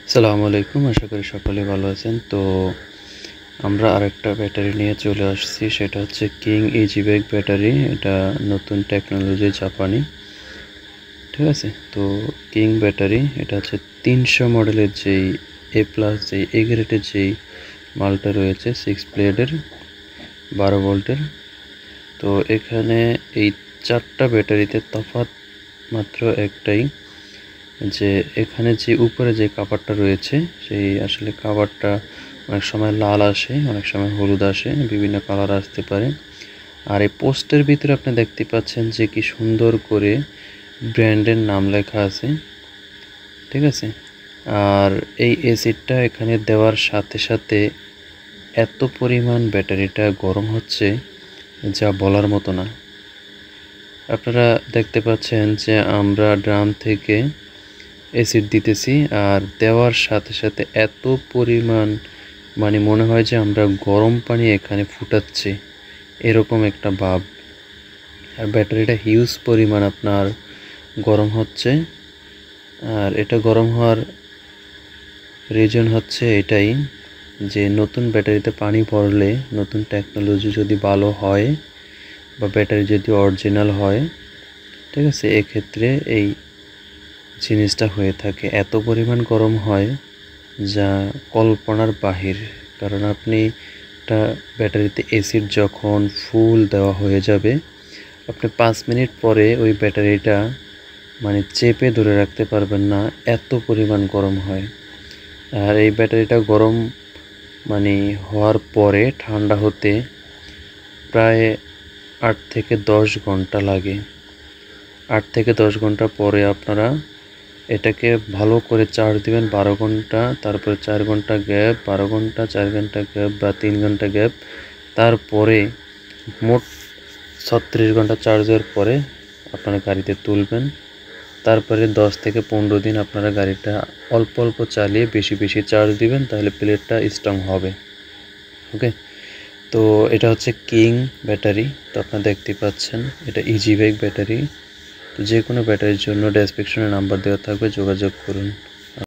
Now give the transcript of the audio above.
আসসালামু আলাইকুম, আশা করি সকলে ভালো আছেন। তো আমরা আরেকটা ব্যাটারি নিয়ে চলে আসছি, সেটা হচ্ছে কিং ইজিব্যাগ ব্যাটারি। এটা নতুন টেকনোলজি, জাপানি। ঠিক আছে, তো কিং ব্যাটারি এটা হচ্ছে 300 মডেলের যেই এ প্লাস, যেই এ গ্রেডের যেই মালটা রয়েছে 6 ব্লেডের 12 ভোল্টের। তো এখানে এই 4টা ব্যাটারিতে তফাৎ মাত্র একটাই, যে এখানে যে উপরে যে কাভারটা রয়েছে, সেই আসলে কাভারটা অনেক সময় লাল আসে, অনেক সময় হলুদ আসে, বিভিন্ন কালার আসতে পারে। আর এই পোস্টের ভিতরে আপনি দেখতে পাচ্ছেন যে কি সুন্দর করে ব্র্যান্ডের নাম লেখা আছে। ঠিক আছে, আর এই এসিডটা এখানে দেওয়ার সাথে সাথে এত পরিমাণ ব্যাটারিটা গরম হচ্ছে যা বলার মতো না। আপনারা দেখতে পাচ্ছেন যে আমরা ড্রাম থেকে অ্যাসিড দিতেছি, আর দেওয়ার সাথে সাথে এত পরিমাণ, মানে মনে হয় যে আমরা গরম পানি এখানে ফুটাচ্ছি, এরকম একটা ভাব। আর ব্যাটারিটা হিউজ পরিমাণ আপনার গরম হচ্ছে। আর এটা গরম হওয়ার রিজন হচ্ছে এটাই, যে নতুন ব্যাটারিতে পানি পড়লে, নতুন টেকনোলজি যদি ভালো হয় বা ব্যাটারি যদি অরিজিনাল হয়, ঠিক আছে, এক্ষেত্রে এই জিনিসটা হয়ে থাকে। এত পরিমাণ গরম হয় যা কল্পনার বাহির। কারণ আপনি একটা ব্যাটারিতে অ্যাসিড যখন ফুল দেওয়া হয়ে যাবে, আপনি 5 মিনিট পরে ওই ব্যাটারিটা মানে চেপে ধরে রাখতে পারবেন না, এত পরিমাণ গরম হয়। আর এই ব্যাটারিটা গরম মানে হওয়ার পরে ঠান্ডা হতে প্রায় 8 থেকে 10 ঘন্টা লাগে। 8 থেকে 10 ঘন্টা পরে আপনারা এটাকে ভালো করে চার্জ দিবেন 12 ঘন্টা, তারপরে 4 ঘন্টা গ্যাপ, 12 ঘন্টা, 4 ঘন্টা গ্যাপ বা 3 ঘন্টা গ্যাপ। তারপরে মোট 36 ঘন্টা চার্জের পরে আপনারা গাড়িতে তুলবেন। তারপরে 10 থেকে 15 দিন আপনারা গাড়িটা অল্প অল্প চালিয়ে বেশি বেশি চার্জ দিবেন, তাহলে প্লেটটা স্ট্রং হবে। ওকে, তো এটা হচ্ছে কিং ব্যাটারি। তো আপনারা দেখতে পাচ্ছেন এটা ইজিব্যাগ ব্যাটারি। তো যে কোনো ব্যাটারির জন্য ডেসক্রিপশনে নাম্বার দেওয়া থাকবে, যোগাযোগ করুন।